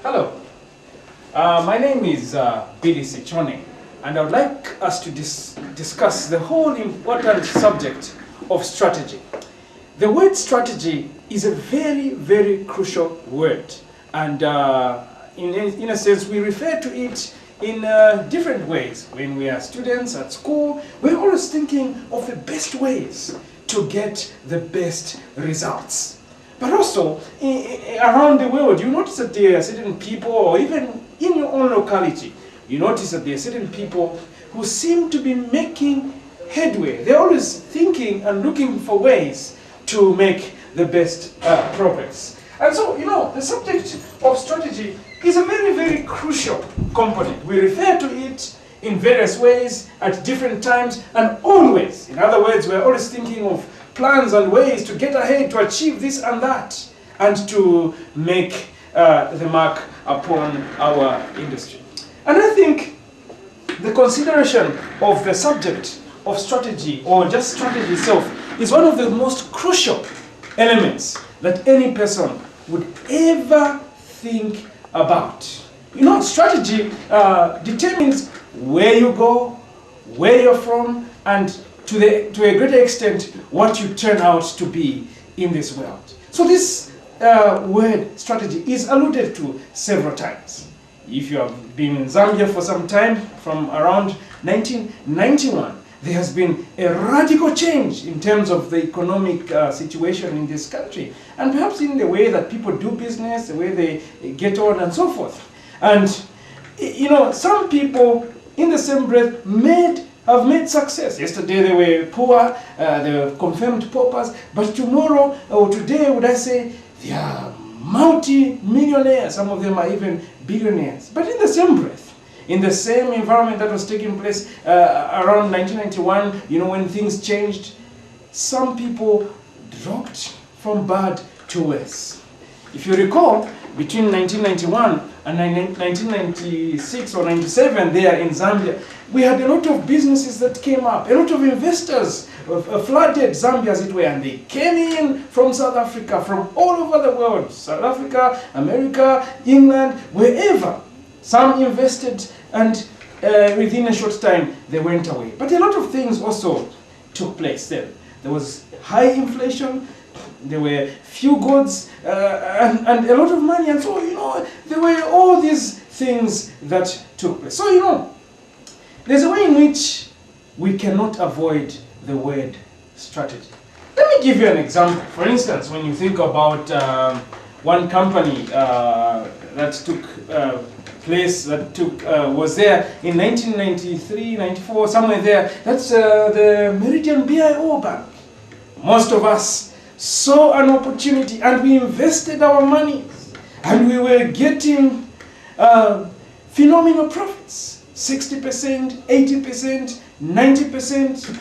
Hello, my name is Billy Sichone, and I would like us to discuss the whole important subject of strategy. The word strategy is a very, very crucial word, and in a sense, we refer to it in different ways. When we are students at school, we're always thinking of the best ways to get the best results. But also, around the world, you notice that there are certain people, or even in your own locality, you notice that there are certain people who seem to be making headway. They're always thinking and looking for ways to make the best progress. And so, the subject of strategy is a very, very crucial component. We refer to it in various ways at different times and always. In other words, we're always thinking of plans and ways to get ahead, to achieve this and that, and to make the mark upon our industry. And I think the consideration of the subject of strategy, or just strategy itself, is one of the most crucial elements that any person would ever think about. Strategy determines where you go, where you're from, and to a greater extent, what you turn out to be in this world. So this word strategy is alluded to several times. If you have been in Zambia for some time, from around 1991, there has been a radical change in terms of the economic situation in this country, and perhaps in the way that people do business, the way they get on and so forth. And some people in the same breath have made success. Yesterday they were poor, they were confirmed paupers, but tomorrow or today, would I say, they are multi-millionaires. Some of them are even billionaires. But in the same breath, in the same environment that was taking place around 1991, when things changed, some people dropped from bad to worse. If you recall, between 1991 and 1996 or 97 there in Zambia, we had a lot of businesses that came up, a lot of investors flooded Zambia, as it were, and they came in from South Africa, from all over the world, South Africa, America, England, wherever. Some invested, and within a short time, they went away. But a lot of things also took place then. There was high inflation, there were few goods, and a lot of money, and so, there were all these things that took place. So, there's a way in which we cannot avoid the word strategy. Let me give you an example. For instance, when you think about one company that took place, was there in 1993, 94, somewhere there, that's the Meridian BIO Bank. Most of us saw an opportunity and we invested our money, and we were getting phenomenal profits, 60%, 80%, 90%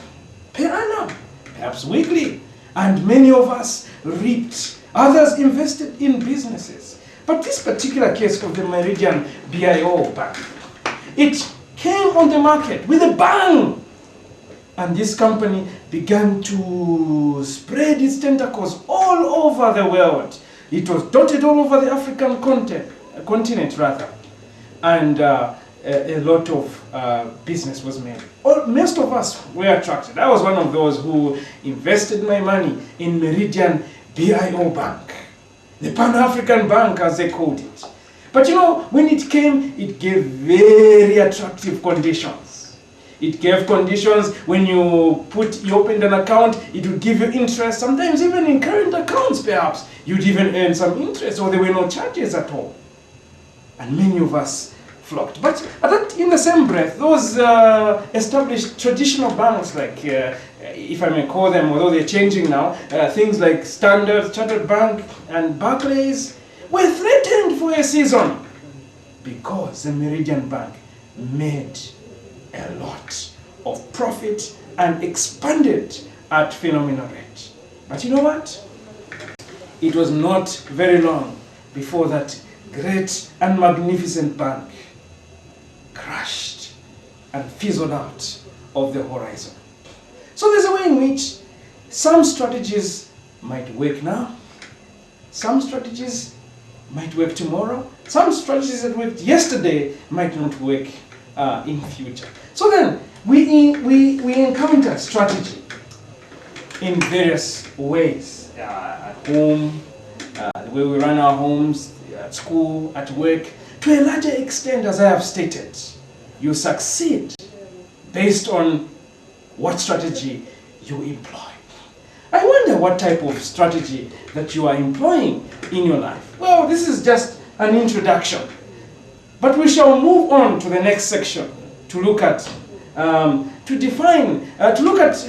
per annum, perhaps weekly. And many of us reaped. Others invested in businesses. But this particular case of the Meridian BIO Bank, it came on the market with a bang. And this company began to spread its tentacles all over the world. It was dotted all over the African continent, and a lot of business was made. Most of us were attracted. I was one of those who invested my money in Meridian BIO Bank, the Pan-African Bank, as they called it. But when it came, it gave very attractive conditions. It gave conditions. When you opened an account, it would give you interest. Sometimes even in current accounts, perhaps, you'd even earn some interest, or there were no charges at all. And many of us flocked. But in the same breath, those established traditional banks, like, if I may call them, although they're changing now, things like Standard Chartered Bank and Barclays, were threatened for a season because the Meridian Bank made a lot of profit and expanded at phenomenal rate. But you know what? It was not very long before that great and magnificent bank crashed and fizzled out of the horizon. So there's a way in which some strategies might work now, some strategies might work tomorrow. Some strategies that worked yesterday might not work in future. So then, we encounter strategy in various ways. At home, the way we run our homes, at school, at work. To a larger extent, as I have stated, you succeed based on what strategy you employ. I wonder what type of strategy that you are employing in your life. Well, this is just an introduction. But we shall move on to the next section to look at,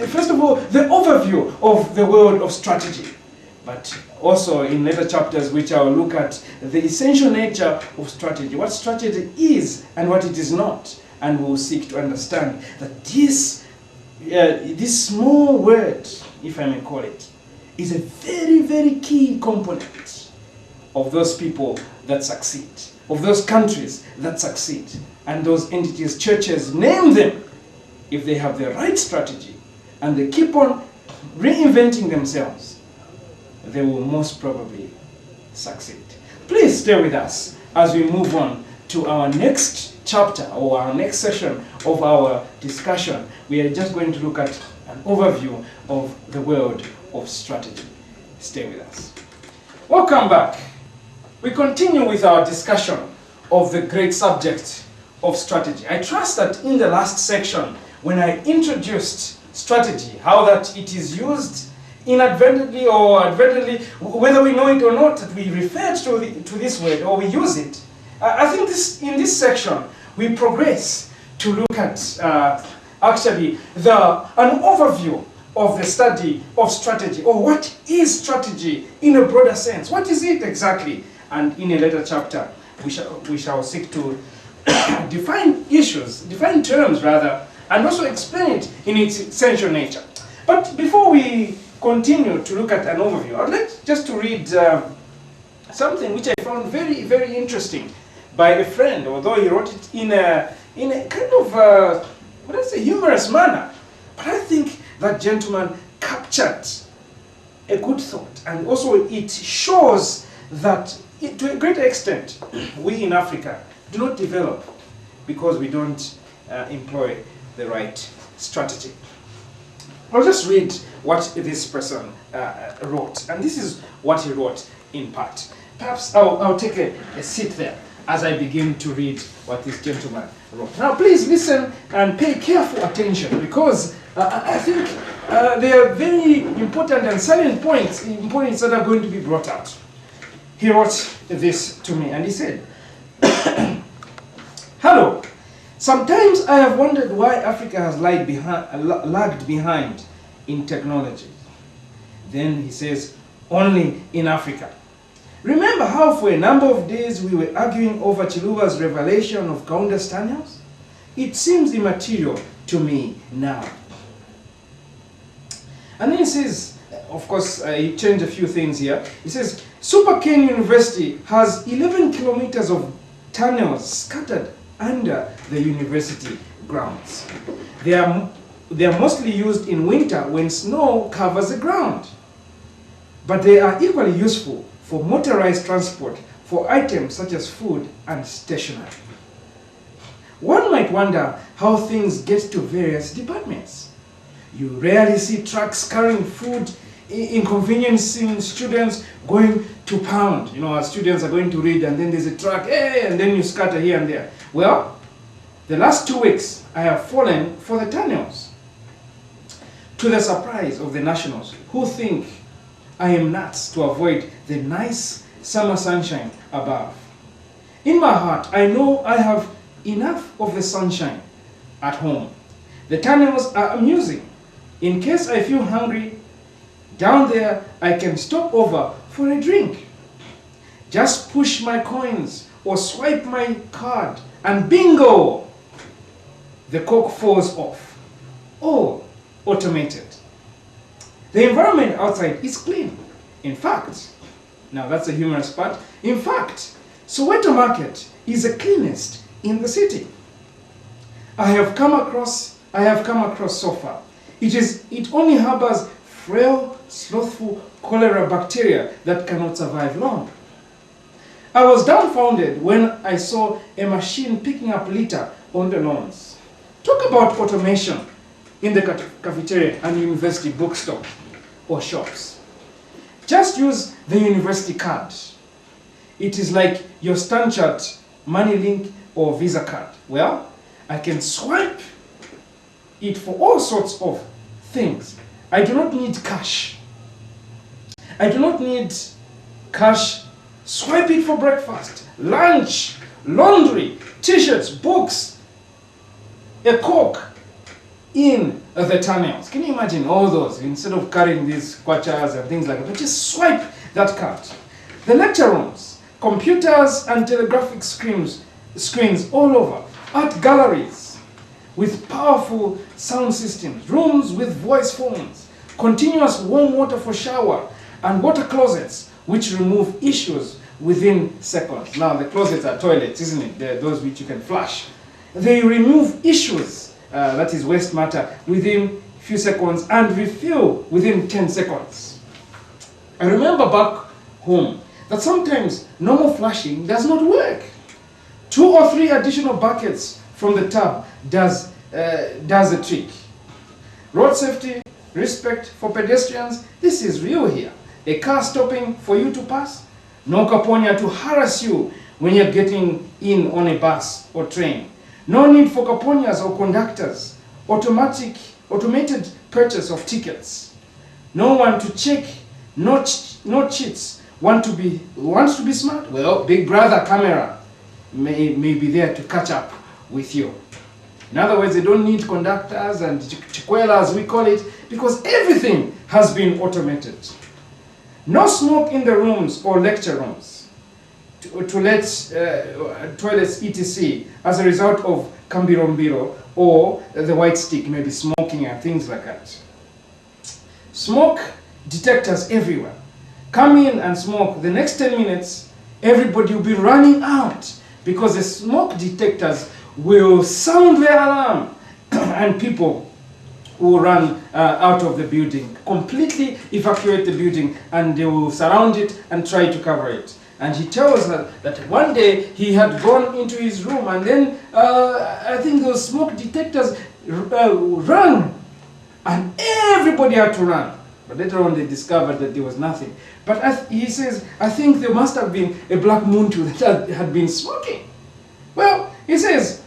first of all, the overview of the world of strategy. But also in later chapters, which I will look at the essential nature of strategy, what strategy is and what it is not. And we will seek to understand that this small word, if I may call it, is a very, very key component of those people that succeed, of those countries that succeed, and those entities, churches, name them. If they have the right strategy and they keep on reinventing themselves, they will most probably succeed. Please stay with us as we move on to our next chapter or our next session of our discussion. We are just going to look at an overview of the world of strategy. Stay with us. Welcome back. We continue with our discussion of the great subject of strategy. I trust that in the last section, when I introduced strategy, how that it is used inadvertently or advertently, whether we know it or not, that we refer to this word or we use it. I think in this section, we progress to look at actually an overview of the study of strategy, or what is strategy in a broader sense. What is it exactly? And in a later chapter, we shall seek to define terms rather, and also explain it in its essential nature. But before we continue to look at an overview, I'd like just to read something which I found very, very interesting by a friend, although he wrote it in a kind of humorous manner. But I think that gentleman captured a good thought, and also it shows that to a great extent we in Africa do not develop because we don't employ the right strategy. I'll just read what this person wrote, and this is what he wrote in part. Perhaps I'll take a seat there as I begin to read what this gentleman wrote. Now please listen and pay careful attention, because I think there are very important and salient points that are going to be brought out. He wrote this to me, and he said, "Hello. Sometimes I have wondered why Africa has lagged behind in technology." Then he says, "Only in Africa. Remember how for a number of days we were arguing over Chiluba's revelation of Kaunda's tunnels? It seems immaterial to me now." And then he says, of course, he changed a few things here. He says, "Super Ken University has 11 kilometers of tunnels scattered under the university grounds. They are mostly used in winter when snow covers the ground. But they are equally useful for motorized transport for items such as food and stationery. One might wonder how things get to various departments. You rarely see trucks carrying food, inconveniencing students going to pound. You know, our students are going to read, and then there's a truck, hey, and then you scatter here and there. Well, the last 2 weeks, I have fallen for the tunnels, to the surprise of the nationals, who think I am nuts to avoid the nice summer sunshine above. In my heart, I know I have enough of the sunshine at home. The tunnels are amusing. In case I feel hungry, down there I can stop over for a drink. Just push my coins or swipe my card and bingo! The cork falls off. All automated. The environment outside is clean. In fact, now that's the humorous part, in fact, Soweto Market is the cleanest in the city I have come across so far. It only harbors frail, slothful cholera bacteria that cannot survive long. I was dumbfounded when I saw a machine picking up litter on the lawns. Talk about automation in the cafeteria and university bookstore or shops. Just use the university card. It is like your StanChart, MoneyLink, or Visa card. Well, I can swipe it for all sorts of things. I do not need cash. I do not need cash. Swipe it for breakfast, lunch, laundry, t-shirts, books, a Coke in the tunnels. Can you imagine all those? Instead of carrying these kwachas and things like that, but just swipe that card. The lecture rooms, computers and telegraphic screens all over, art galleries with powerful sound systems, rooms with voice phones, continuous warm water for shower, and water closets which remove issues within seconds. Now the closets are toilets, isn't it? They're those which you can flush. They remove issues, that is waste matter, within few seconds and refill within 10 seconds. I remember back home that sometimes normal flushing does not work. 2 or 3 additional buckets from the tub does the trick. Road safety, respect for pedestrians, this is real here. A car stopping for you to pass, no caponia to harass you when you're getting in on a bus or train. No need for caponias or conductors. Automated purchase of tickets. No one to check, no cheats. Want to be smart? Well, Big Brother camera may be there to catch up with you. In other words, they don't need conductors and chikwela, as we call it, because everything has been automated. No smoke in the rooms or lecture rooms, toilets, etc. as a result of kambirombiro or the white stick, maybe smoking and things like that. Smoke detectors everywhere. Come in and smoke. The next 10 minutes, everybody will be running out because the smoke detectors will sound their alarm and people will run out of the building, completely evacuate the building, and they will surround it and try to cover it. And he tells us that one day he had gone into his room and then I think those smoke detectors rang and everybody had to run. But later on they discovered that there was nothing. But he says, I think there must have been a black moon too that had been smoking. Well, he says,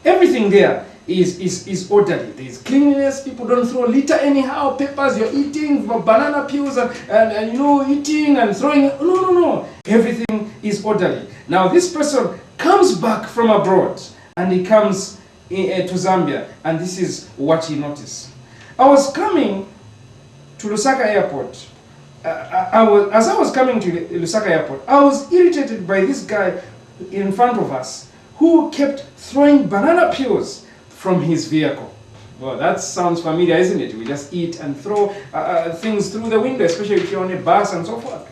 everything there is orderly. There is cleanliness. People don't throw litter anyhow. Papers, you're eating, banana peels and eating and throwing. No. Everything is orderly. Now this person comes back from abroad and he comes to Zambia, and this is what he noticed. I was coming to Lusaka Airport. As I was coming to Lusaka Airport, I was irritated by this guy in front of us who kept throwing banana peels from his vehicle. Well, that sounds familiar, isn't it? We just eat and throw things through the window, especially if you're on a bus and so forth.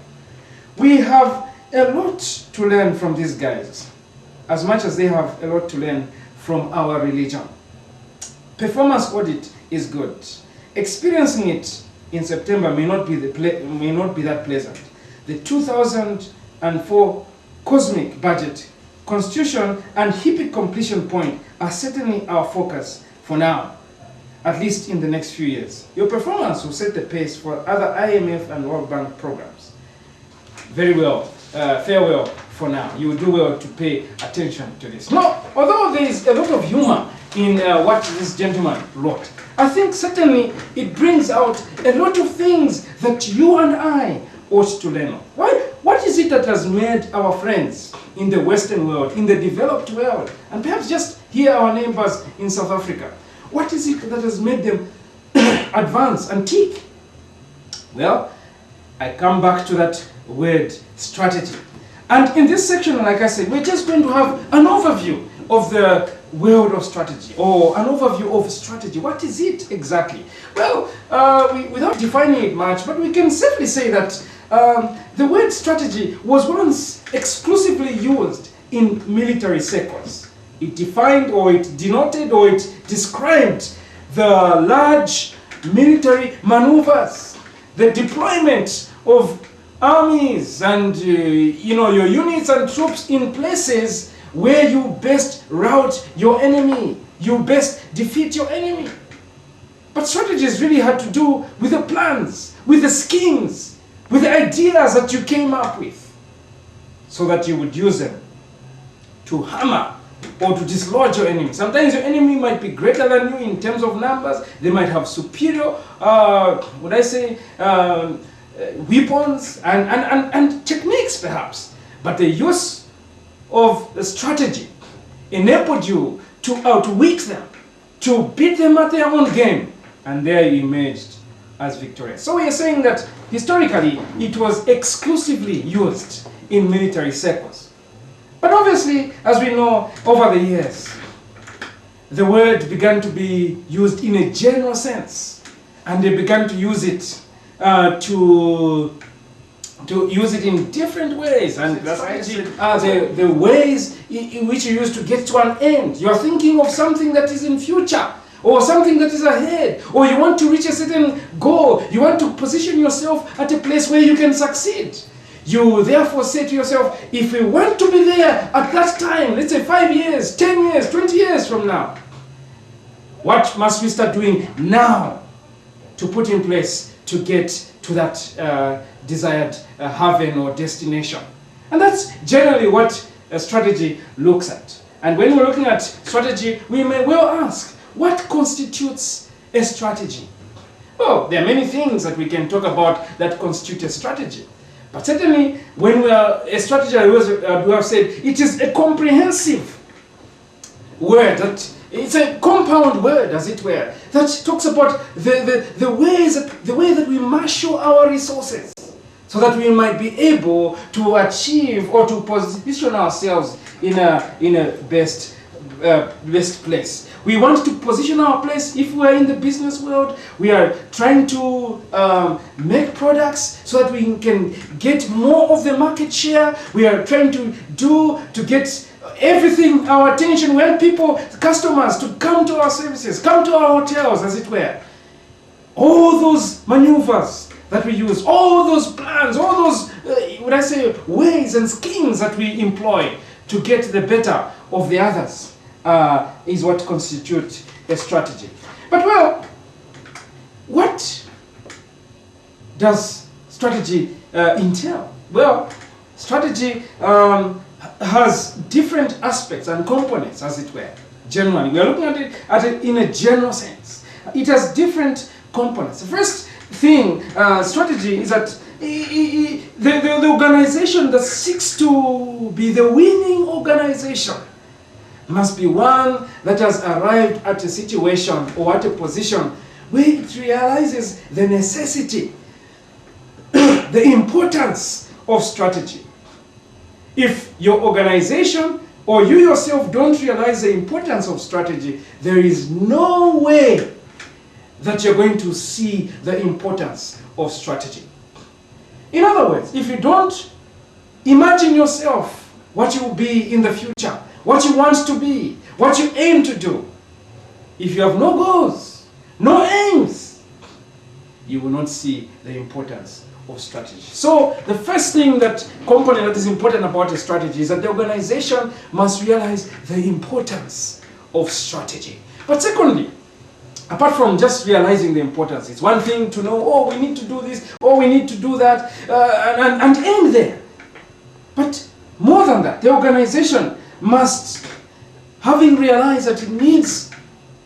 We have a lot to learn from these guys, as much as they have a lot to learn from our religion. Performance audit is good. Experiencing it in September may not be that pleasant. The 2004 cosmic budget, constitution, and hippie completion point are certainly our focus for now, at least in the next few years. Your performance will set the pace for other IMF and World Bank programs. Very well, farewell for now. You will do well to pay attention to this. Now, although there is a lot of humor in what this gentleman wrote, I think certainly it brings out a lot of things that you and I ought to learn. What is it that has made our friends in the Western world, in the developed world, and perhaps just here our neighbors in South Africa, what is it that has made them advance and tick? Well, I come back to that word strategy. And in this section, like I said, we're just going to have an overview of the world of strategy, or an overview of strategy. What is it exactly? Well, without defining it much, but we can safely say that the word strategy was once exclusively used in military circles. It defined, or it denoted, or it described the large military maneuvers, the deployment of armies and your units and troops in places where you best rout your enemy, you best defeat your enemy. But strategies really had to do with the plans, with the schemes, with the ideas that you came up with, so that you would use them to hammer or to dislodge your enemy. Sometimes your enemy might be greater than you in terms of numbers. They might have superior, weapons and techniques perhaps. But the use of the strategy enabled you to outwit them, to beat them at their own game, and there you emerged as victorious. So we are saying that historically it was exclusively used in military circles. But obviously, as we know, over the years, the word began to be used in a general sense, and they began to use it to use it in different ways, and strategy are the ways in which you use to get to an end. You are thinking of something that is in future, or something that is ahead, or you want to reach a certain goal. You want to position yourself at a place where you can succeed. You therefore say to yourself, if we want to be there at that time, let's say 5 years, 10 years, 20 years from now, what must we start doing now to put in place to get to that desired haven or destination? And that's generally what a strategy looks at. And when we're looking at strategy, we may well ask, what constitutes a strategy? Well, there are many things that we can talk about that constitute a strategy. But certainly, when we are a strategy, we have said, it is a comprehensive word, that it's a compound word, as it were, that talks about the way that we marshal our resources, so that we might be able to achieve or to position ourselves in a best place. We want to position our place. If we are in the business world, we are trying to make products so that we can get more of the market share. We are trying to get everything, our attention. We want people, customers, to come to our services, come to our hotels, as it were. All those maneuvers that we use, all those plans, all those, ways and schemes that we employ to get the better of the others is what constitutes a strategy. But well, what does strategy entail? Well, strategy has different aspects and components, as it were. Generally, we are looking at it in a general sense. It has different components. The first thing, strategy, is that the organization that seeks to be the winning organization must be one that has arrived at a situation or at a position where it realizes the necessity, the importance of strategy. If your organization or you yourself don't realize the importance of strategy, there is no way that you're going to see the importance of strategy. In other words, if you don't imagine yourself what you will be in the future, what you want to be, what you aim to do, if you have no goals, no aims, you will not see the importance of strategy. So the first component that is important about a strategy is that the organization must realize the importance of strategy. But secondly, apart from just realizing the importance, it's one thing to know, oh, we need to do this, oh, we need to do that, and end there. But more than that, the organization must, having realized that it needs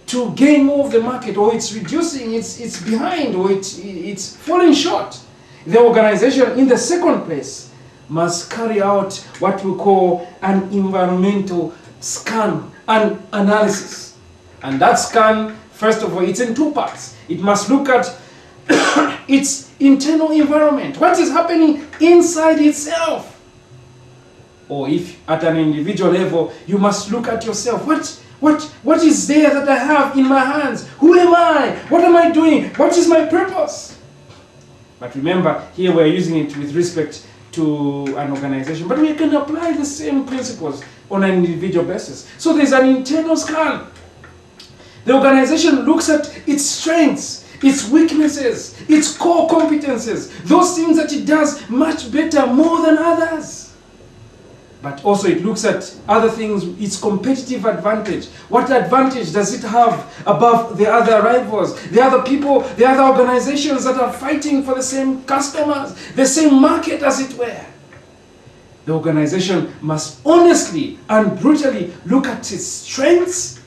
to gain more of the market, or it's reducing, it's behind, or it's falling short, the organization, in the second place, must carry out what we call an environmental scan and analysis. And that scan, first of all, it's in two parts. It must look at its internal environment. What is happening inside itself? Or if at an individual level, you must look at yourself. What is there that I have in my hands? Who am I? What am I doing? What is my purpose? But remember, here we're using it with respect to an organization. But we can apply the same principles on an individual basis. So there's an internal scan. The organization looks at its strengths, its weaknesses, its core competences, those things that it does much better, more than others. But also it looks at other things, its competitive advantage. What advantage does it have above the other rivals, the other people, the other organizations that are fighting for the same customers, the same market as it were? The organization must honestly and brutally look at its strengths.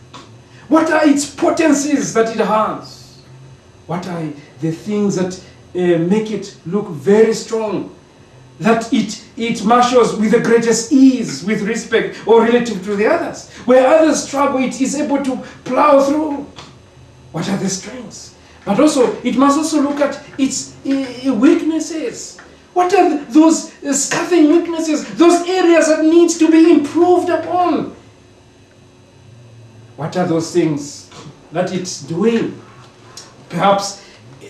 What are its potencies that it has? What are the things that make it look very strong? That it marshals with the greatest ease, with respect or relative to the others. Where others struggle, it is able to plow through. What are the strengths? But also, it must also look at its weaknesses. What are those scathing weaknesses, those areas that need to be improved upon? What are those things that it's doing? Perhaps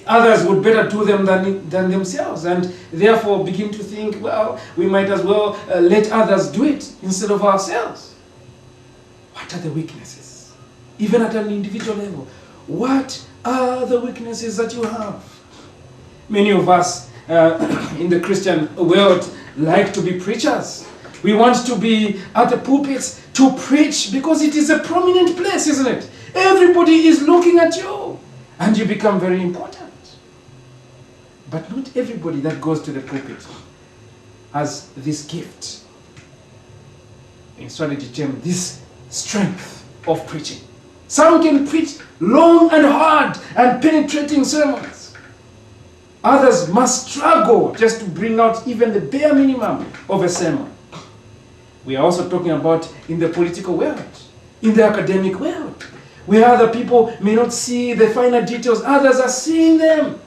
others would better do them than themselves, and therefore begin to think, well, we might as well let others do it instead of ourselves. What are the weaknesses? Even at an individual level, what are the weaknesses that you have? Many of us in the Christian world like to be preachers. We want to be at the pulpits to preach because it is a prominent place, isn't it? Everybody is looking at you and you become very important. But not everybody that goes to the pulpit has this gift. In strategy term, this strength of preaching. Some can preach long and hard and penetrating sermons. Others must struggle just to bring out even the bare minimum of a sermon. We are also talking about in the political world, in the academic world, where other people may not see the finer details, others are seeing them.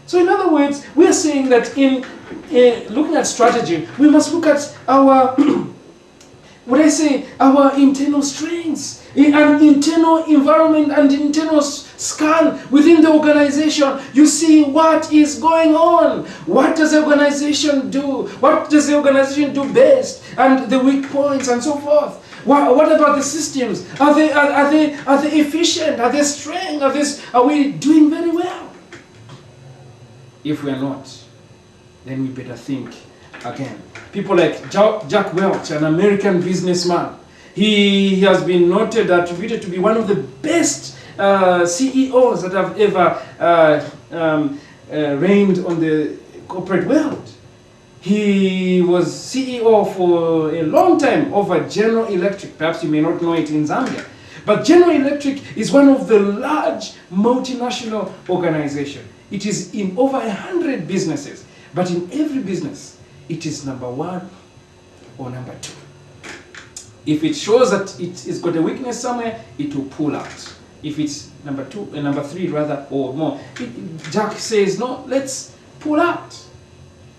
So in other words, we are saying that in looking at strategy, we must look at our, our internal strengths, an internal environment and internal scan within the organization. You see what is going on. What does the organization do? What does the organization do best? And the weak points and so forth. What about the systems? Are they efficient? Are they strong? Are we doing very well? If we are not, then we better think again. People like Jack Welch, an American businessman, he has been noted, attributed to be one of the best CEOs that have ever reigned on the corporate world. He was CEO for a long time over General Electric. Perhaps you may not know it in Zambia. But General Electric is one of the large multinational organizations. It is in over 100 businesses. But in every business, it is number one or number two. If it shows that it's got a weakness somewhere, it will pull out. If it's number three rather, or more, Jack says, no, let's pull out.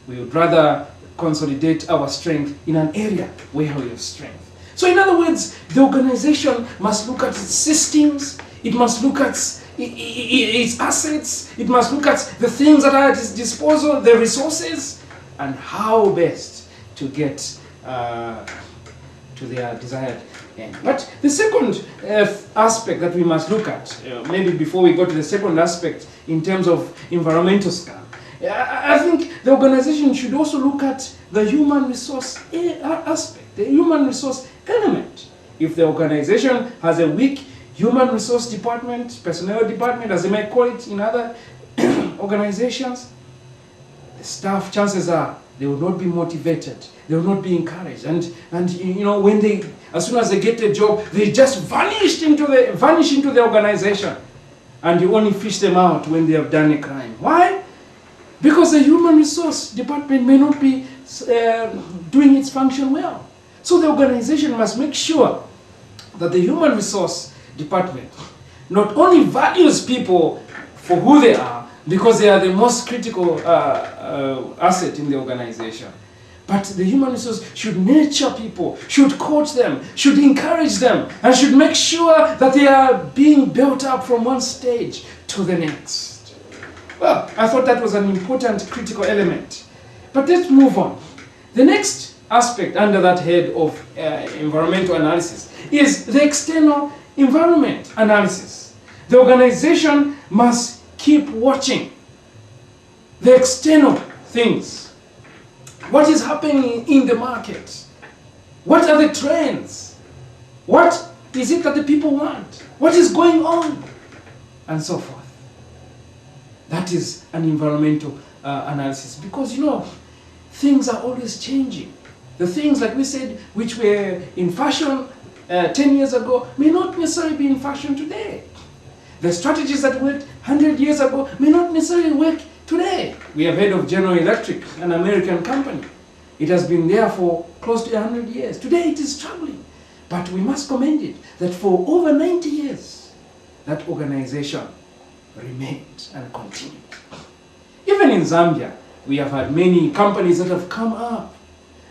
We would rather consolidate our strength in an area where we have strength. So in other words, the organization must look at its systems, it must look at its assets, it must look at the things that are at its disposal, the resources, and how best to get to their desired end. But the second aspect that we must look at, maybe before we go to the second aspect in terms of environmental scan, I think the organization should also look at the human resource aspect, the human resource element. If the organization has a weak human resource department, personnel department, as they might call it in other organizations, the staff, chances are, they will not be motivated, they will not be encouraged, and you know, when they, as soon as they get a job, they just vanish into the organization, and you only fish them out when they have done a crime. Why? Because the human resource department may not be doing its function well. So the organization must make sure that the human resource department not only values people for who they are, because they are the most critical asset in the organization, but the human resource should nurture people, should coach them, should encourage them, and should make sure that they are being built up from one stage to the next. Well, I thought that was an important critical element. But let's move on. The next aspect under that head of environmental analysis is the external environment analysis. The organization must keep watching the external things. What is happening in the market? What are the trends? What is it that the people want? What is going on? And so forth. That is an environmental analysis, because things are always changing. The things, like we said, which were in fashion 10 years ago may not necessarily be in fashion today. The strategies that worked 100 years ago may not necessarily work today. We have heard of General Electric, an American company. It has been there for close to 100 years. Today it is struggling. But we must commend it that for over 90 years, that organization remained and continued. Even in Zambia, we have had many companies that have come up.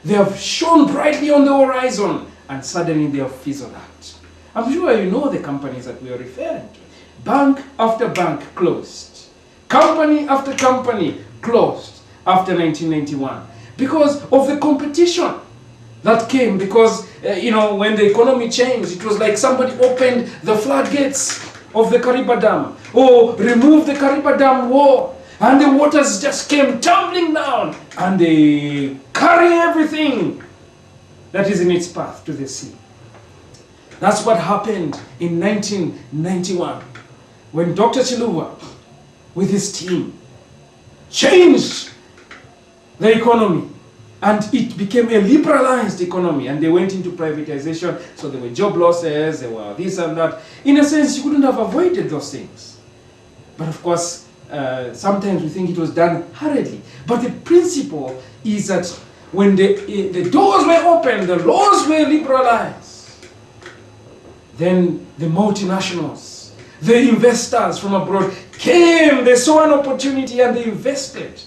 They have shone brightly on the horizon, and suddenly they have fizzled out. I'm sure you know the companies that we are referring to. Bank after bank closed. Company after company closed after 1991 because of the competition that came. Because, when the economy changed, it was like somebody opened the floodgates of the Kariba Dam or removed the Kariba Dam wall, and the waters just came tumbling down and they carry everything that is in its path to the sea. That's what happened in 1991 when Dr. Chiluba, with his team, changed the economy, and it became a liberalized economy, and they went into privatization. So there were job losses, there were this and that. In a sense, you couldn't have avoided those things. But of course, sometimes we think it was done hurriedly. But the principle is that when the doors were opened, the laws were liberalized, then the multinationals, the investors from abroad came, they saw an opportunity and they invested.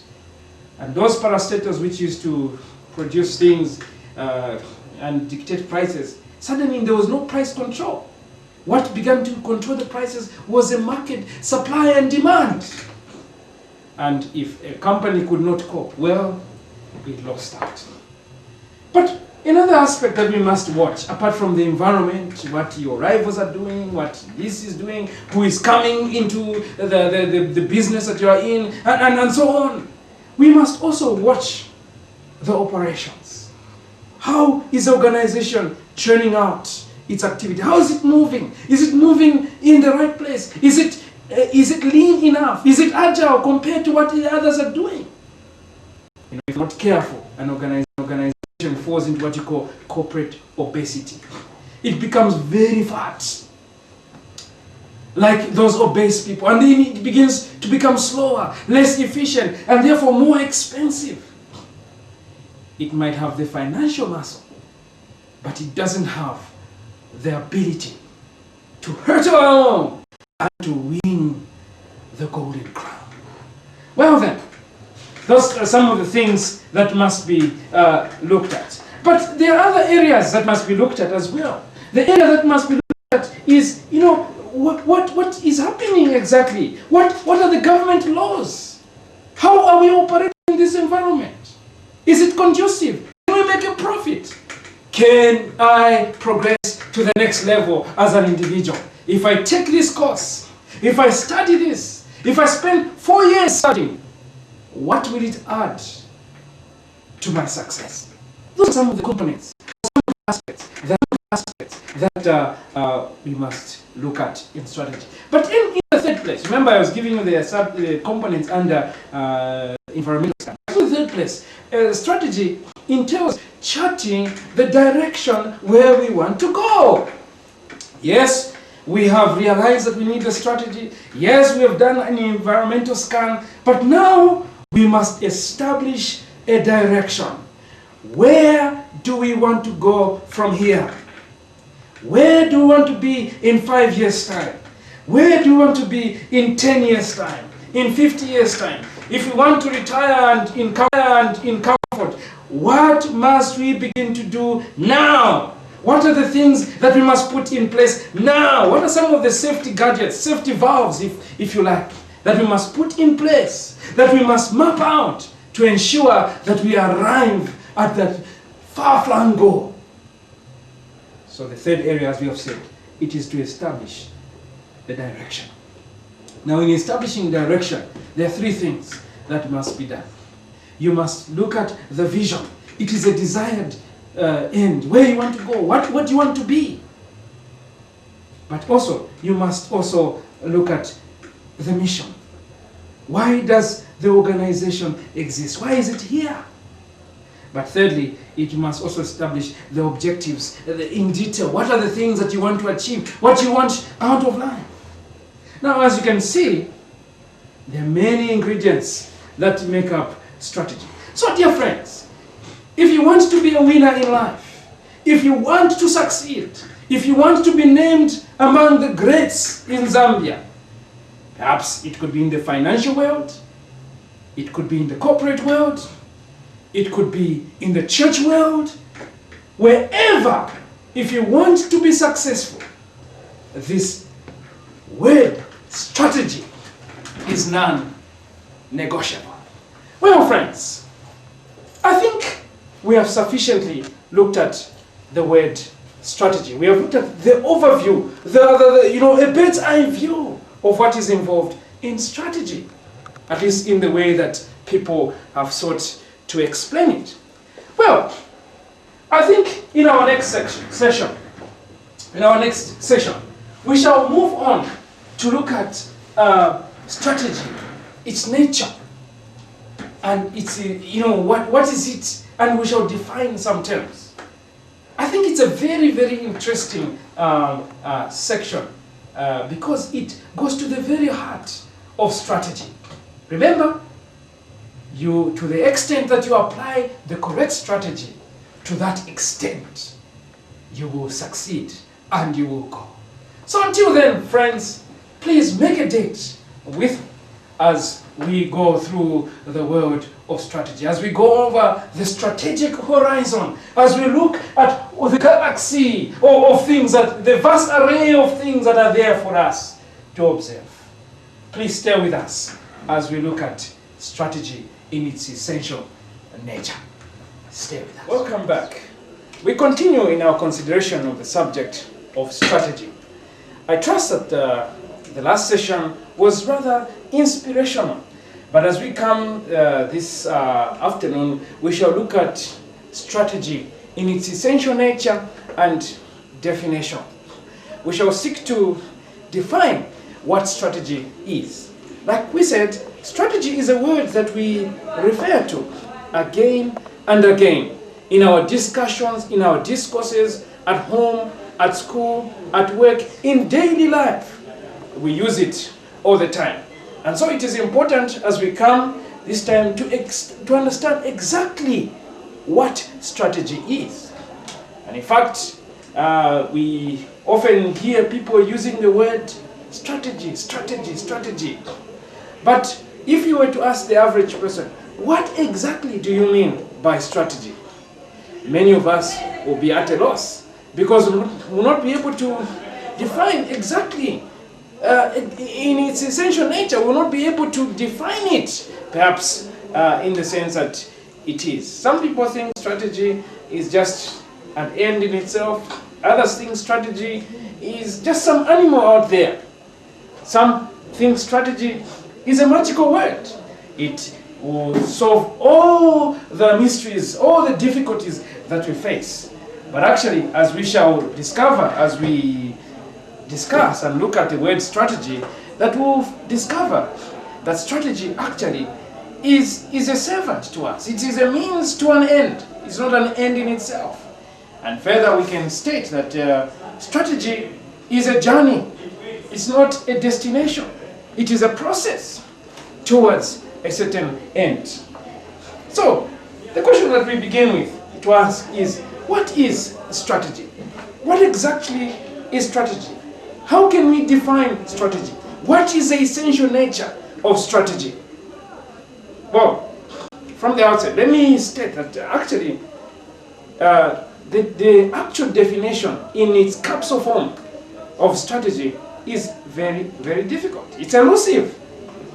And those parastatals which used to produce things and dictate prices, suddenly there was no price control. What began to control the prices was the market, supply and demand. And if a company could not cope, well, it lost out. But another aspect that we must watch, apart from the environment, what your rivals are doing, what this is doing, who is coming into the business that you are in, and so on, we must also watch the operations. How is the organization churning out its activity? How is it moving? Is it moving in the right place? Is it lean enough? Is it agile compared to what the others are doing? If you're not careful, an organization falls into what you call corporate obesity. It becomes very fat, like those obese people, and then it begins to become slower, less efficient, and therefore more expensive. It might have the financial muscle, but it doesn't have the ability to hurtle along and to win the golden crown. Well then, those are some of the things that must be looked at. But there are other areas that must be looked at as well. The area that must be looked at is, what is happening exactly? What are the government laws? How are we operating in this environment? Is it conducive? Can we make a profit? Can I progress to the next level as an individual? If I take this course, if I study this, if I spend 4 years studying, what will it add to my success? Those are some of the components, some of the aspects that we must look at in strategy. But in the third place, remember I was giving you the components under environmental scan. In the third place, strategy entails charting the direction where we want to go. Yes, we have realized that we need a strategy. Yes, we have done an environmental scan, but now we must establish a direction. Where do we want to go from here? Where do we want to be in 5 years' time? Where do we want to be in 10 years' time? In 50 years' time? If we want to retire and in comfort, what must we begin to do now? What are the things that we must put in place now? What are some of the safety gadgets, safety valves, if you like, that we must put in place, that we must map out to ensure that we arrive at that far-flung goal? So the third area, as we have said, it is to establish the direction. Now, in establishing direction, there are three things that must be done. You must look at the vision. It is a desired end, where you want to go, what you want to be. But also, you must also look at the mission. Why does the organization exist? Why is it here? But thirdly, it must also establish the objectives in detail. What are the things that you want to achieve? What you want out of life? Now, as you can see, there are many ingredients that make up strategy. So, dear friends, if you want to be a winner in life, if you want to succeed, if you want to be named among the greats in Zambia, perhaps it could be in the financial world, it could be in the corporate world, it could be in the church world, wherever, if you want to be successful, this word strategy is non-negotiable. Well, friends, I think we have sufficiently looked at the word strategy. We have looked at the overview, a bird's eye view of what is involved in strategy, at least in the way that people have sought to explain it. Well, I think in our next session, we shall move on to look at strategy, its nature, and its, what is it, and we shall define some terms. I think it's a very, very interesting section because it goes to the very heart of strategy. Remember, to the extent that you apply the correct strategy, to that extent, you will succeed and you will go. So until then, friends, please make a date with me as we go through the world of strategy, as we go over the strategic horizon, as we look at the galaxy of things, the vast array of things that are there for us to observe. Please stay with us as we look at strategy in its essential nature. Stay with us. Welcome back. We continue in our consideration of the subject of strategy. I trust that the last session was rather inspirational. But as we come this afternoon, we shall look at strategy in its essential nature and definition. We shall seek to define what strategy is. Like we said, strategy is a word that we refer to again and again in our discussions, in our discourses, at home, at school, at work, in daily life. We use it all the time. And so it is important as we come this time to understand exactly what strategy is. And in fact, we often hear people using the word strategy. But if you were to ask the average person, what exactly do you mean by strategy? Many of us will be at a loss because we will not be able to define exactly in its essential nature. We will not be able to define it, perhaps in the sense that it is. Some people think strategy is just an end in itself. Others think strategy is just some animal out there. Some think strategy is a magical word. It will solve all the mysteries, all the difficulties that we face. But actually, as we shall discover, as we discuss and look at the word strategy, that we'll discover that strategy actually is a servant to us. It is a means to an end. It's not an end in itself. And further, we can state that strategy is a journey. It's not a destination. It is a process towards a certain end. So, the question that we begin with to ask is, what is strategy? What exactly is strategy? How can we define strategy? What is the essential nature of strategy? Well, from the outset, let me state that actually the actual definition in its capsule form of strategy is very, very difficult. It's elusive.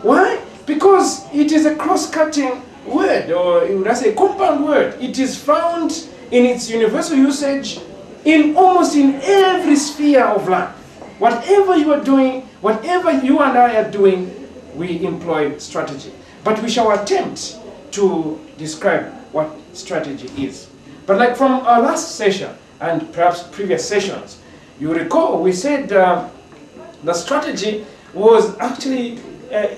Why? Because it is a cross-cutting word, or would I say compound word. It is found in its universal usage in almost in every sphere of life. whatever you are doing, whatever you and I are doing, we employ strategy. But we shall attempt to describe what strategy is. But like from our last session, and perhaps previous sessions, you recall we said the strategy was actually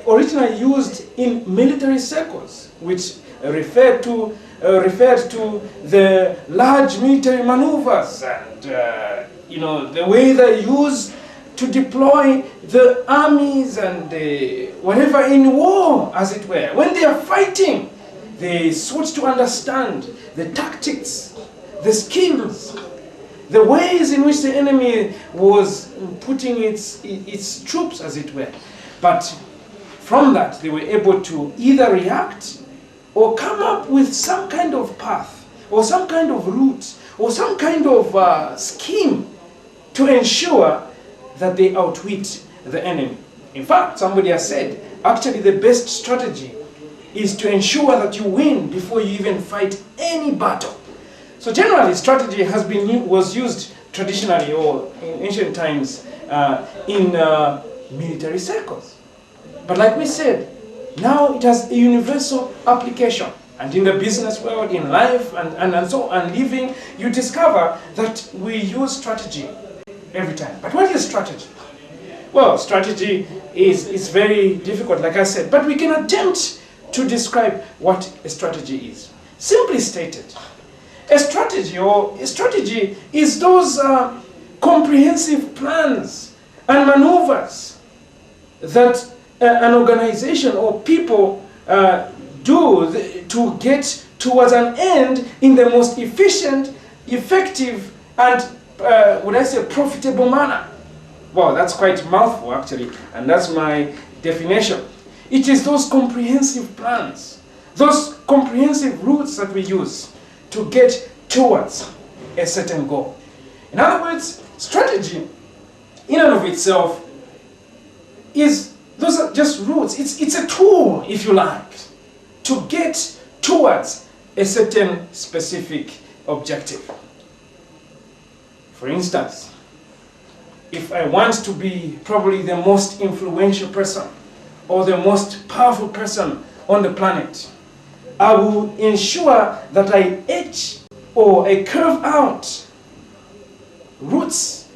originally used in military circles, which referred to the large military maneuvers and the way they use to deploy the armies and whatever in war, as it were. When they are fighting, they sought to understand the tactics, the skills, the ways in which the enemy was putting its troops, as it were. But from that, they were able to either react or come up with some kind of path, or some kind of route, or some kind of scheme to ensure that they outwit the enemy. In fact, somebody has said, actually the best strategy is to ensure that you win before you even fight any battle. So generally, strategy was used traditionally or in ancient times in military circles. But like we said, now it has a universal application. And in the business world, in life, and so on, living, you discover that we use strategy every time. But what is strategy? Well, strategy is very difficult, like I said, but we can attempt to describe what a strategy is. Simply stated, a strategy is those comprehensive plans and maneuvers that an organization or people do to get towards an end in the most efficient, effective, and would I say profitable manner. Well, that's quite a mouthful actually, and that's my definition. It is those comprehensive plans, those comprehensive routes that we use to get towards a certain goal. In other words, strategy in and of itself those are just routes. It's a tool, if you like, to get towards a certain specific objective. For instance, if I want to be probably the most influential person or the most powerful person on the planet, I will ensure that I etch or I curve out routes,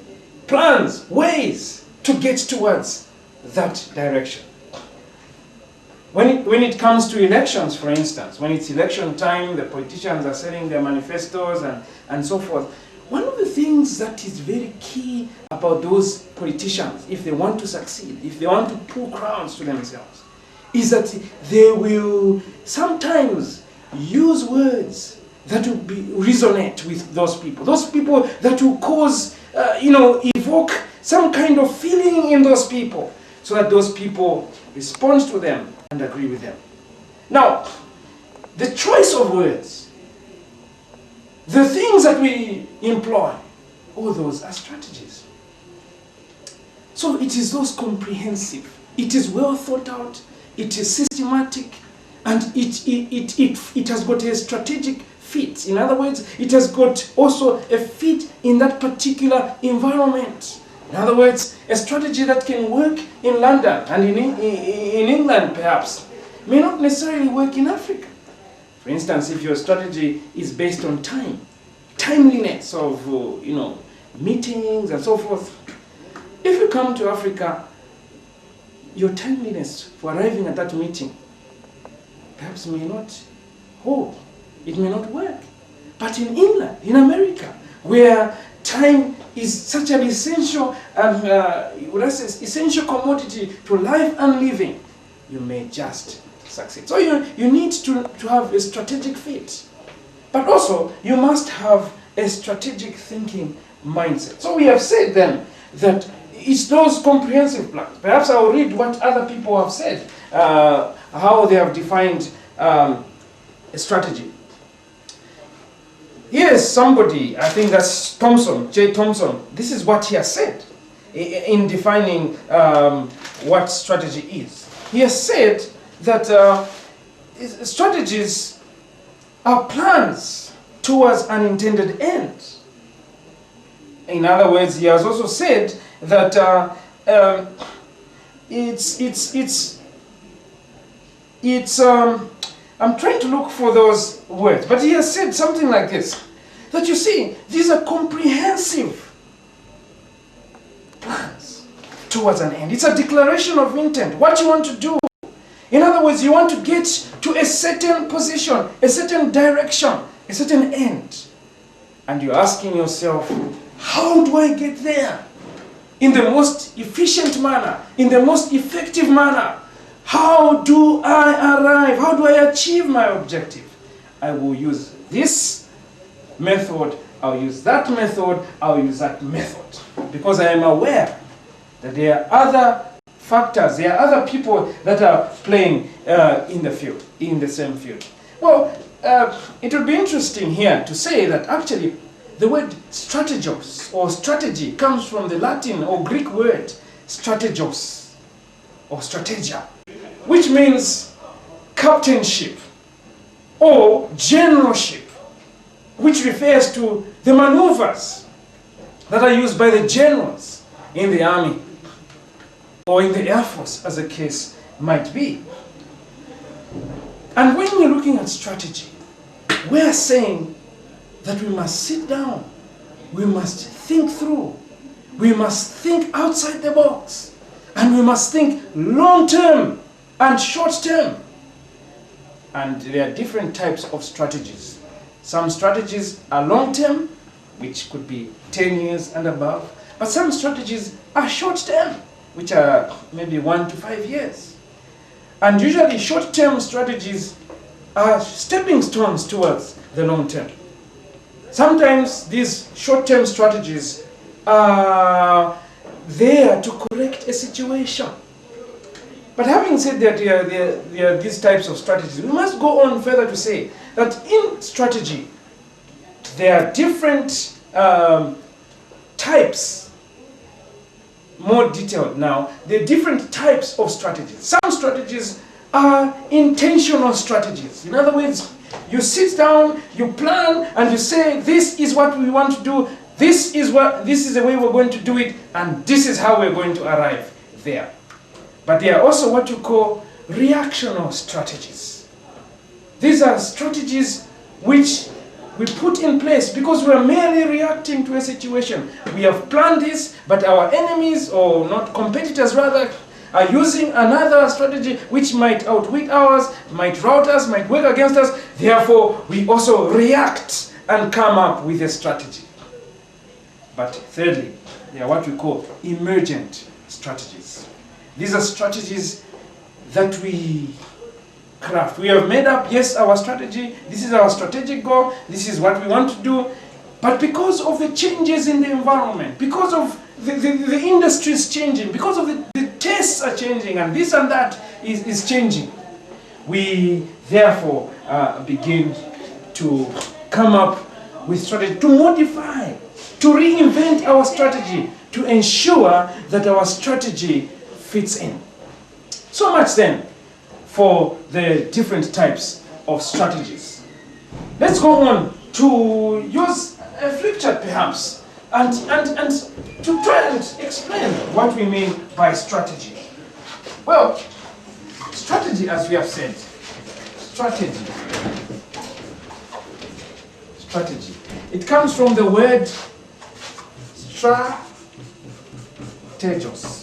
plans, ways to get towards that direction. When it comes to elections, for instance, when it's election time, the politicians are selling their manifestos and so forth. One of the things that is very key about those politicians, if they want to succeed, if they want to pull crowns to themselves, is that they will sometimes use words that will resonate with those people that will cause, evoke some kind of feeling in those people, so that those people respond to them and agree with them. Now, the choice of words, the things that we employ, all those are strategies. So it is those comprehensive, it is well thought out, it is systematic, and it has got a strategic fit. In other words, it has got also a fit in that particular environment. In other words, a strategy that can work in London and in England perhaps may not necessarily work in Africa. For instance, if your strategy is based on timeliness of meetings and so forth, if you come to Africa, your timeliness for arriving at that meeting perhaps may not hold. It may not work. But in England, in America, where time is such an essential essential commodity to life and living, you may just succeed. So you need to have a strategic fit. But also, you must have a strategic thinking mindset. So we have said then that it's those comprehensive plans. Perhaps I will read what other people have said, how they have defined a strategy. Here's somebody, I think that's Thompson, J. Thompson. This is what he has said in defining what strategy is. He has said that strategies are plans towards an intended end. In other words, he has also said that I'm trying to look for those words, but he has said something like this, that you see, these are comprehensive plans towards an end. It's a declaration of intent, what you want to do. In other words, you want to get to a certain position, a certain direction, a certain end. And you're asking yourself, how do I get there? In the most efficient manner, in the most effective manner. How do I arrive? How do I achieve my objective? I will use this method, I'll use that method, I'll use that method. Because I am aware that there are other factors, there are other people that are playing in the field, in the same field. Well, it would be interesting here to say that actually the word strategos or strategy comes from the Latin or Greek word strategos or strategia, which means captainship or generalship, which refers to the maneuvers that are used by the generals in the army or in the Air Force, as the case might be. And when we're looking at strategy, we're saying that we must sit down, we must think through, we must think outside the box, and we must think long-term and short-term. And there are different types of strategies. Some strategies are long-term, which could be 10 years and above, but some strategies are short-term, which are maybe 1 to 5 years. And usually short-term strategies are stepping stones towards the long-term. Sometimes these short-term strategies are there to correct a situation. But having said that there are these types of strategies, we must go on further to say that in strategy, there are different types, more detailed now, there are different types of strategies. Some strategies are intentional strategies. In other words, you sit down, you plan, and you say, this is what we want to do, this is the way we're going to do it, and this is how we're going to arrive there. But there are also what you call reactional strategies. These are strategies which we put in place because we are merely reacting to a situation. We have planned this, but our enemies, or not competitors rather, are using another strategy which might outwit ours, might rout us, might work against us. Therefore, we also react and come up with a strategy. But thirdly, they are what we call emergent strategies. These are strategies that we craft. We have made up, yes, our strategy. This is our strategic goal. This is what we want to do. But because of the changes in the environment, because of the industry is changing, because of the tastes are changing, and this and that is changing, we therefore begin to come up with strategy, to modify, to reinvent our strategy, to ensure that our strategy fits in. So much then for the different types of strategies. Let's go on to use a flip chart perhaps and to try and explain what we mean by strategy. Well, strategy, as we have said, strategy. It comes from the word strategos.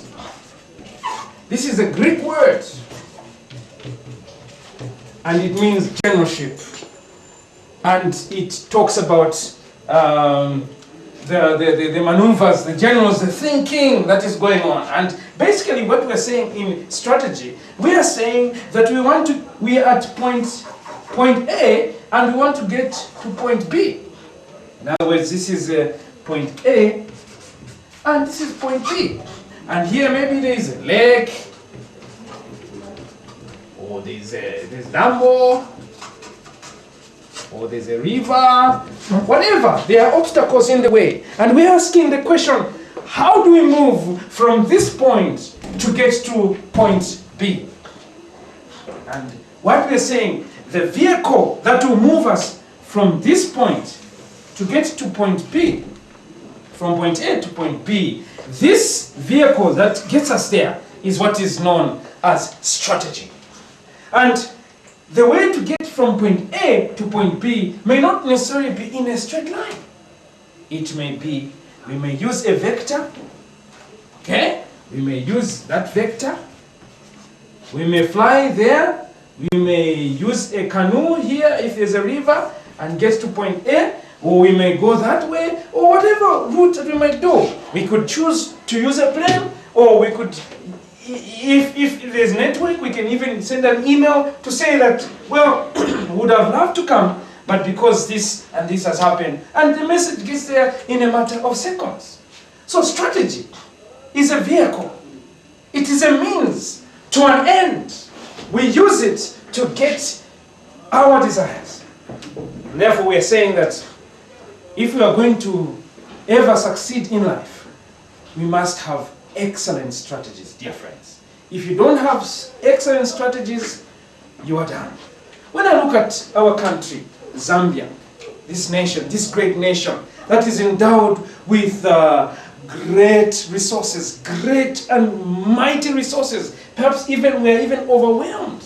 This is a Greek word, and it means generalship. And it talks about the maneuvers, the generals, the thinking that is going on. And basically what we're saying in strategy, we are saying that we are at point A and we want to get to point B. In other words, this is point A and this is point B. And here maybe there is a lake, or there's Dambo, or there's a river, whatever. There are obstacles in the way. And we're asking the question, how do we move from this point to get to point B? And what we're saying, the vehicle that will move us from this point to get to point B, from point A to point B. This vehicle that gets us there is what is known as strategy. And the way to get from point A to point B may not necessarily be in a straight line. It may be, we may use a vector, okay? We may use that vector. We may fly there. We may use a canoe here if there's a river and get to point A, or we may go that way, or whatever route that we might do. We could choose to use a plane, or we could, if there's network, we can even send an email to say that, well, would have loved to come, but because this and this has happened, and the message gets there in a matter of seconds. So strategy is a vehicle. It is a means to an end. We use it to get our desires. Therefore, we are saying that if we are going to ever succeed in life, we must have excellent strategies, dear friends. If you don't have excellent strategies, you are done. When I look at our country, Zambia, this nation, this great nation that is endowed with great resources, great and mighty resources, perhaps even we are even overwhelmed.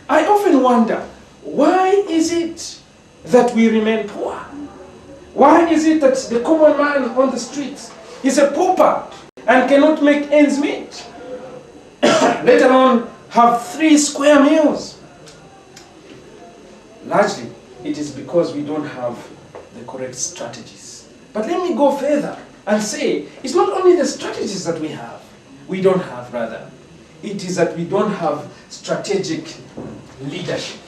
I often wonder, why is it that we remain poor? Why is it that the common man on the streets is a pauper and cannot make ends meet, let alone have 3 square meals? Largely, it is because we don't have the correct strategies. But let me go further and say, it's not only the strategies that we don't have rather. It is that we don't have strategic leadership.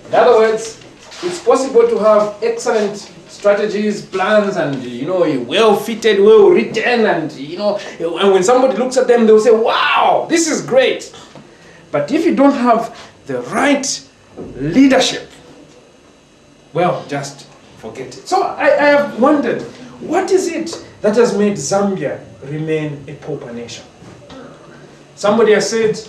In other words, it's possible to have excellent strategies, plans, and well-fitted, well-written, and and when somebody looks at them, they'll say, wow, this is great. But if you don't have the right leadership, well, just forget it. So I have wondered, what is it that has made Zambia remain a pauper nation? Somebody has said,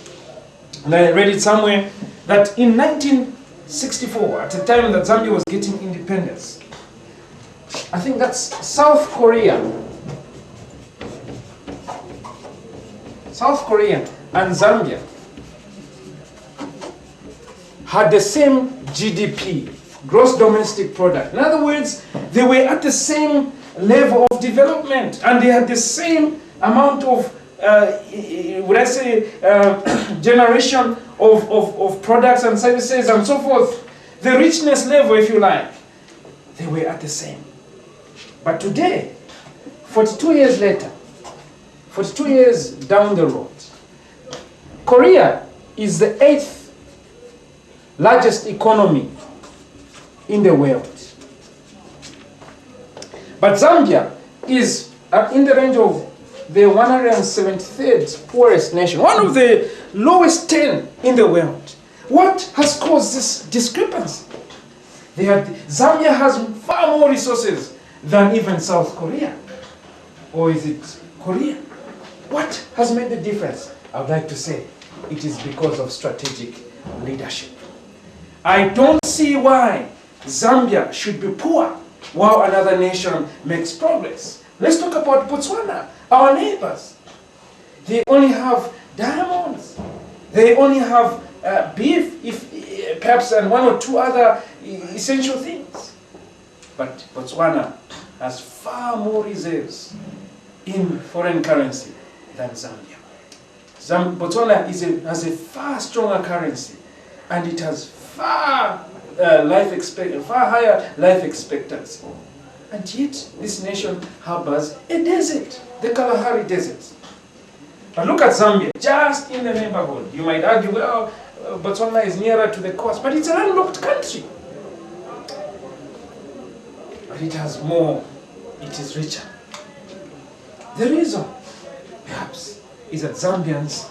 and I read it somewhere, that in 1964, at the time that Zambia was getting independence, I think that's South Korea. South Korea and Zambia had the same GDP, gross domestic product. In other words, they were at the same level of development, and they had the same amount of generation of products and services and so forth. The richness level, if you like, they were at the same. But today, 42 years later, 42 years down the road, Korea is the 8th largest economy in the world. But Zambia is in the range of the 173rd poorest nation, one of the lowest 10 in the world. What has caused this discrepancy? Zambia has far more resources than even South Korea. Or is it Korea? What has made the difference? I would like to say it is because of strategic leadership. I don't see why Zambia should be poor while another nation makes progress. Let's talk about Botswana, our neighbors. They only have diamonds. They only have beef, perhaps, and 1 or 2 other essential things. But Botswana has far more reserves in foreign currency than Zambia. Botswana has a far stronger currency, and it has far higher life expectancy. And yet, this nation harbors a desert, the Kalahari Desert. But look at Zambia, just in the neighborhood. You might argue, well, Botswana is nearer to the coast, but it's a landlocked country. But it has more, it is richer. The reason, perhaps, is that Zambians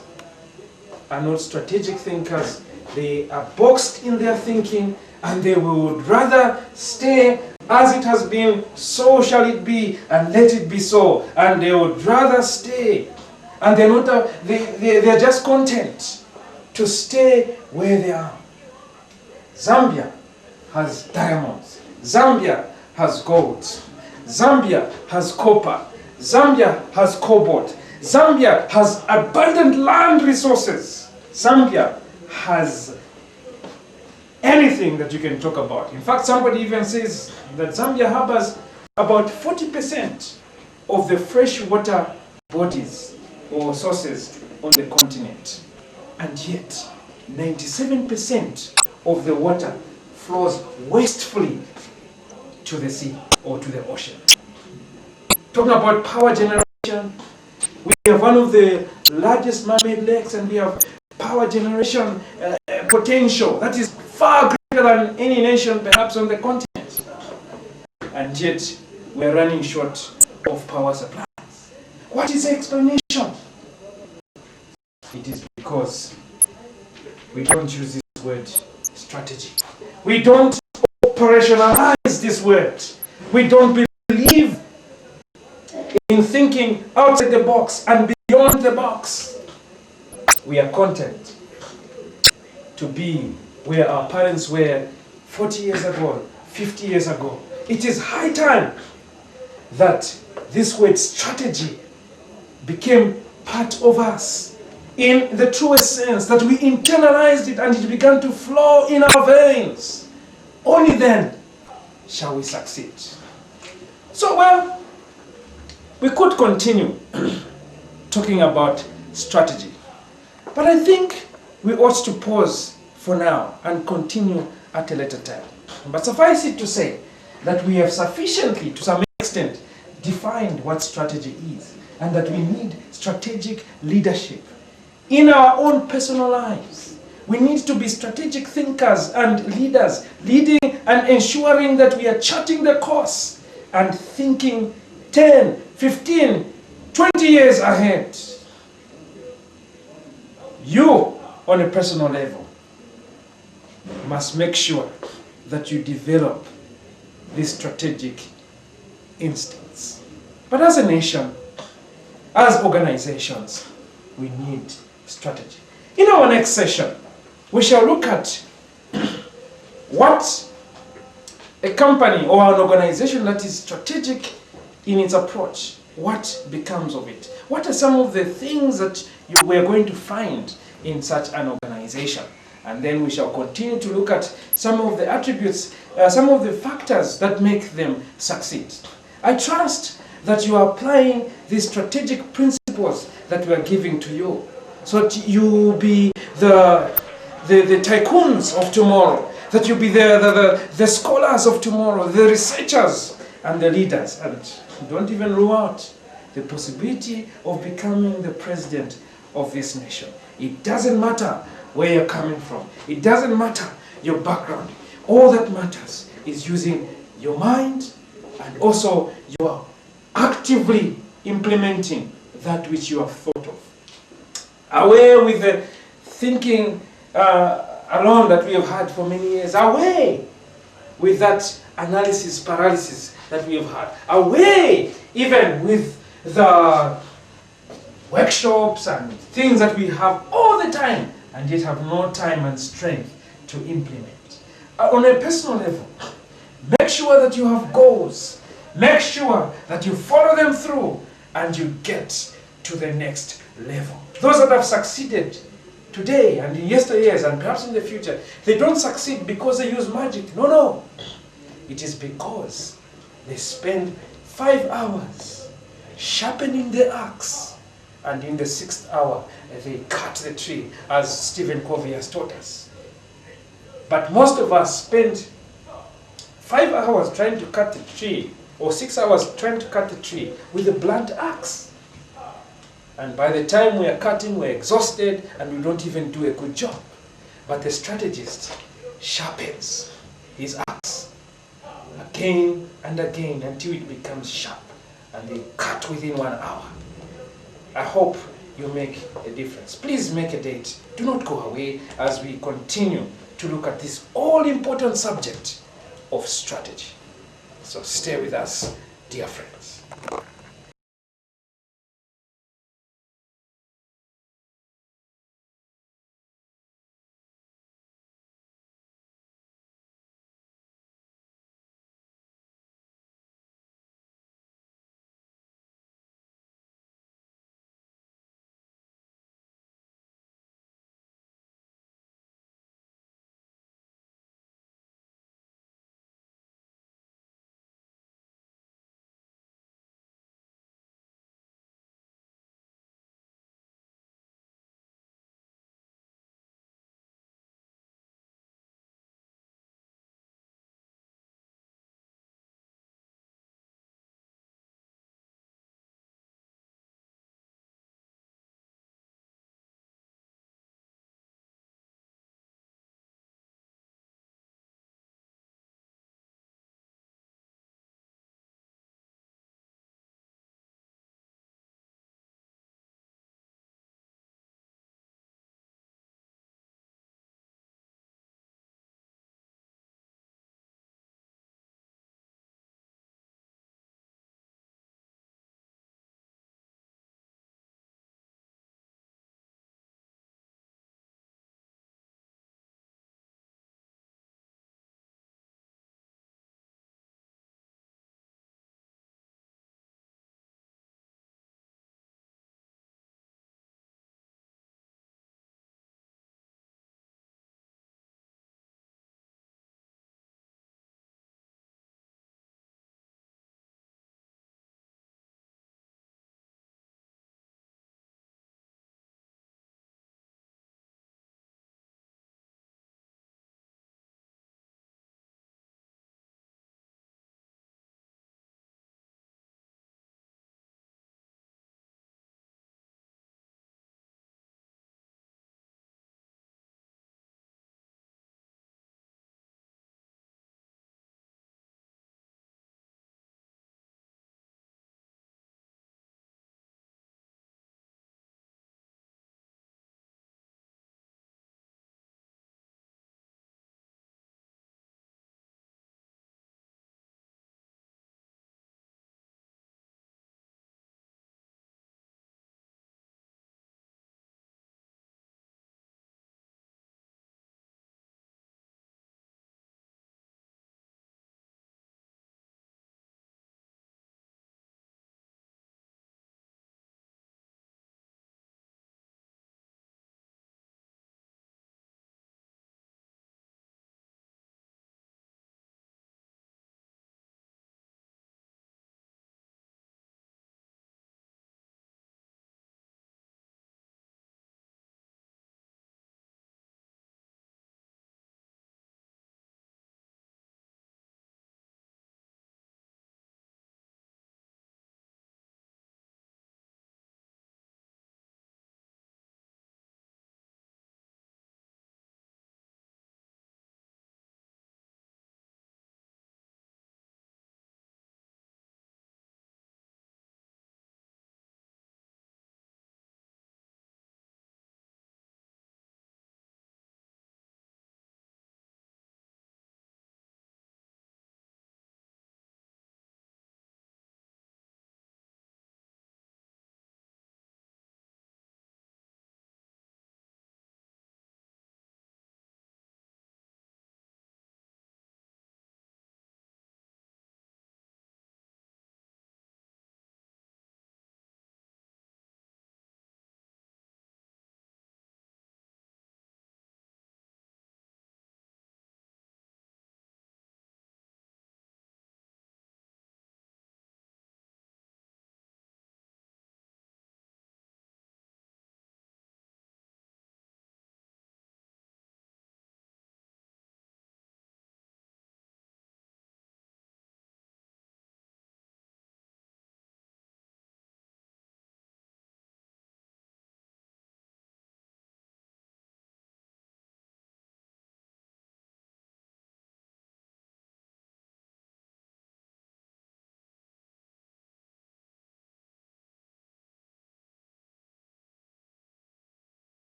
are not strategic thinkers. They are boxed in their thinking, and they would rather stay as it has been, so shall it be, and let it be so. And they would rather stay. And they're just content to stay where they are. Zambia has diamonds. Zambia has gold. Zambia has copper. Zambia has cobalt. Zambia has abundant land resources. Zambia has anything that you can talk about. In fact, somebody even says that Zambia harbors about 40% of the freshwater bodies or sources on the continent. And yet, 97% of the water flows wastefully to the sea or to the ocean. Talking about power generation, we have one of the largest man-made lakes, and we have power generation potential that is far greater than any nation perhaps on the continent. And yet, we're running short of power supplies. What is the explanation? It is because we don't use this word strategy. We don't operationalize this word. We don't believe in thinking outside the box and beyond the box. We are content to be where our parents were 40 years ago, 50 years ago. It is high time that this word strategy became part of us in the truest sense, that we internalized it and it began to flow in our veins. Only then shall we succeed. So, well, we could continue talking about strategy, but I think we ought to pause for now and continue at a later time. But suffice it to say that we have sufficiently, to some extent, defined what strategy is, and that we need strategic leadership in our own personal lives. We need to be strategic thinkers and leaders, leading and ensuring that we are charting the course and thinking 10, 15, 20 years ahead. You, on a personal level, must make sure that you develop these strategic instincts. But as a nation, as organizations, we need strategy. In our next session, we shall look at what a company or an organization that is strategic in its approach, what becomes of it? What are some of the things that we are going to find in such an organization? And then we shall continue to look at some of the attributes, some of the factors that make them succeed. I trust that you are applying these strategic principles that we are giving to you, so that you will be the tycoons of tomorrow, that you'll be the scholars of tomorrow, the researchers and the leaders. And don't even rule out the possibility of becoming the president of this nation. It doesn't matter where you're coming from. It doesn't matter your background. All that matters is using your mind and also you are actively implementing that which you have thought of. Away with the thinking alone that we have had for many years. Away with that analysis paralysis that we have had. Away even with the workshops and things that we have all the time and yet have no time and strength to implement. On a personal level, make sure that you have goals. Make sure that you follow them through and you get to the next level. Those that have succeeded today and in yesteryears and perhaps in the future, they don't succeed because they use magic. No, no. It is because they spend 5 hours sharpening the axe, and in the 6th hour they cut the tree, as Stephen Covey has taught us. But most of us spend 5 hours trying to cut the tree, or 6 hours trying to cut the tree with a blunt axe. And by the time we are cutting, we're exhausted and we don't even do a good job. But the strategist sharpens his axe again and again until it becomes sharp and they cut within 1 hour. I hope you make a difference. Please make a date. Do not go away as we continue to look at this all-important subject of strategy. So stay with us, dear friends.